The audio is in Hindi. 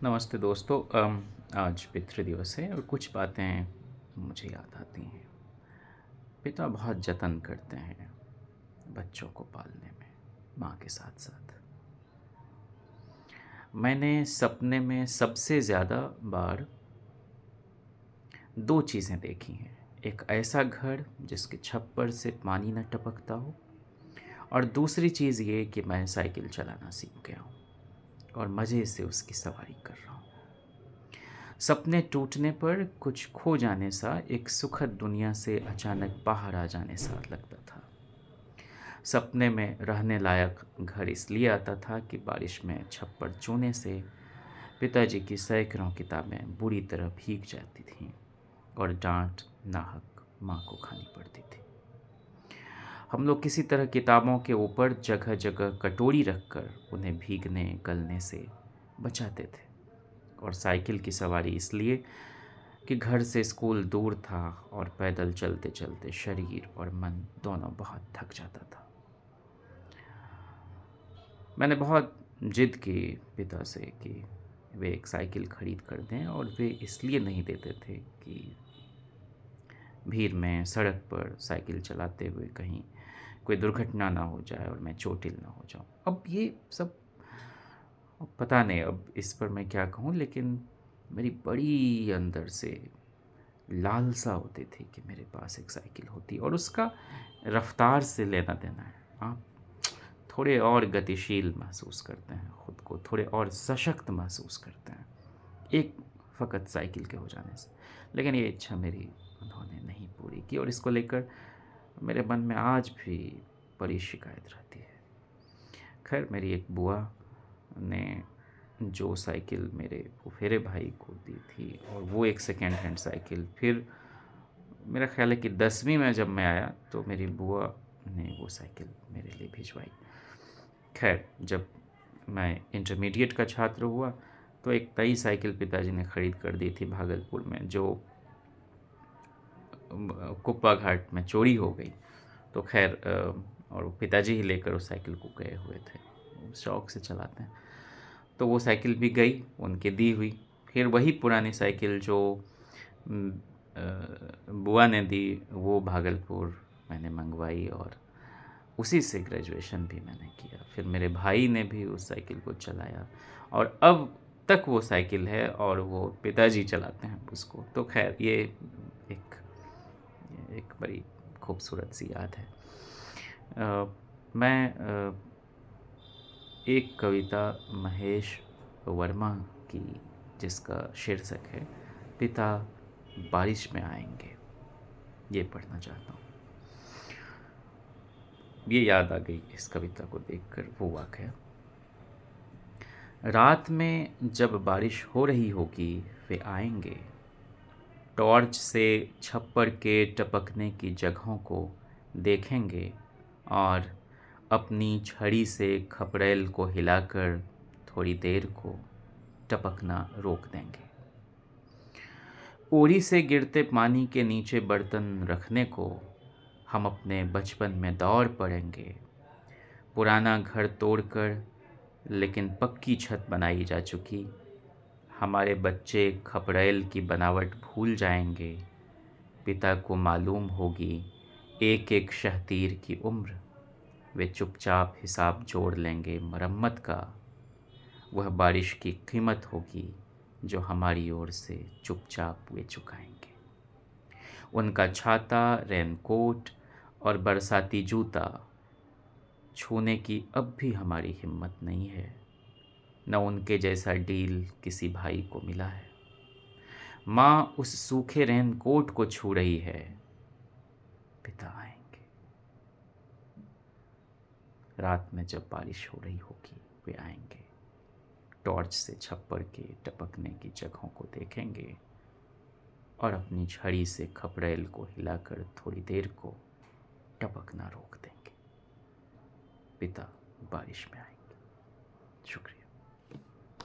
नमस्ते दोस्तों। आज पितृ दिवस है और कुछ बातें मुझे याद आती हैं। पिता बहुत जतन करते हैं बच्चों को पालने में, माँ के साथ साथ। मैंने सपने में सबसे ज़्यादा बार दो चीज़ें देखी हैं। एक ऐसा घर जिसके छप्पर से पानी न टपकता हो, और दूसरी चीज़ ये कि मैं साइकिल चलाना सीख गया हूँ और मज़े से उसकी सवारी कर रहा हूँ। सपने टूटने पर कुछ खो जाने सा, एक सुखद दुनिया से अचानक बाहर आ जाने सा लगता था। सपने में रहने लायक घर इसलिए आता था कि बारिश में छप्पर चूने से पिताजी की सैकड़ों किताबें बुरी तरह भीग जाती थीं और डांट नाहक माँ को खानी पड़ती थी। हम लोग किसी तरह किताबों के ऊपर जगह जगह कटोरी रखकर उन्हें भीगने गलने से बचाते थे। और साइकिल की सवारी इसलिए कि घर से स्कूल दूर था और पैदल चलते चलते शरीर और मन दोनों बहुत थक जाता था। मैंने बहुत जिद की पिता से कि वे एक साइकिल खरीद कर दें, और वे इसलिए नहीं देते थे कि भीड़ में सड़क पर साइकिल चलाते हुए कहीं कोई दुर्घटना ना हो जाए और मैं चोटिल ना हो जाऊं। अब ये सब पता नहीं अब इस पर मैं क्या कहूँ, लेकिन मेरी बड़ी अंदर से लालसा होती थी कि मेरे पास एक साइकिल होती और उसका रफ्तार से लेना देना है। आप थोड़े और गतिशील महसूस करते हैं, खुद को थोड़े और सशक्त महसूस करते हैं एक फ़कत साइकिल के हो जाने से। लेकिन ये इच्छा मेरी उन्होंने नहीं पूरी की, और इसको लेकर मेरे मन में आज भी बड़ी शिकायत रहती है। खैर, मेरी एक बुआ ने जो साइकिल मेरे फुफेरे भाई को दी थी, और वो एक सेकेंड हैंड साइकिल, फिर मेरा ख़्याल है कि 10वीं में जब मैं आया तो मेरी बुआ ने वो साइकिल मेरे लिए भिजवाई। खैर, जब मैं इंटरमीडिएट का छात्र हुआ तो एक नई साइकिल पिताजी ने ख़रीद कर दी थी भागलपुर में, जो कुप्पा घाट में चोरी हो गई। तो खैर, और पिताजी ही लेकर उस साइकिल को गए हुए थे, शौक़ से चलाते हैं। तो वो साइकिल भी गई, उनके दी हुई। फिर वही पुरानी साइकिल जो उम, बुआ ने दी, वो भागलपुर मैंने मंगवाई और उसी से ग्रेजुएशन भी मैंने किया। फिर मेरे भाई ने भी उस साइकिल को चलाया और अब तक वो साइकिल है और वो पिताजी चलाते हैं उसको। तो खैर, ये एक एक बड़ी खूबसूरत सी याद है। मैं एक कविता महेश वर्मा की, जिसका शीर्षक है पिता बारिश में आएंगे, ये पढ़ना चाहता हूँ। ये याद आ गई इस कविता को देखकर वो वाक़या। रात में जब बारिश हो रही होगी वे आएंगे, टॉर्च से छप्पर के टपकने की जगहों को देखेंगे और अपनी छड़ी से खपड़ेल को हिलाकर थोड़ी देर को टपकना रोक देंगे। ओरी से गिरते पानी के नीचे बर्तन रखने को हम अपने बचपन में दौड़ पड़ेंगे। पुराना घर तोड़कर लेकिन पक्की छत बनाई जा चुकी, हमारे बच्चे खपड़ेल की बनावट भूल जाएंगे। पिता को मालूम होगी एक एक शहतीर की उम्र, वे चुपचाप हिसाब जोड़ लेंगे मरम्मत का। वह बारिश की कीमत होगी जो हमारी ओर से चुपचाप वे चुकाएंगे। उनका छाता, रेनकोट और बरसाती जूता छूने की अब भी हमारी हिम्मत नहीं है। न उनके जैसा डील किसी भाई को मिला है। माँ उस सूखे रेनकोट को छू रही है, पिता आएंगे। रात में जब बारिश हो रही होगी वे आएंगे, टॉर्च से छप्पर के टपकने की जगहों को देखेंगे और अपनी छड़ी से खपड़ेल को हिलाकर थोड़ी देर को टपकना रोक देंगे। पिता बारिश में आएंगे। शुक्रिया।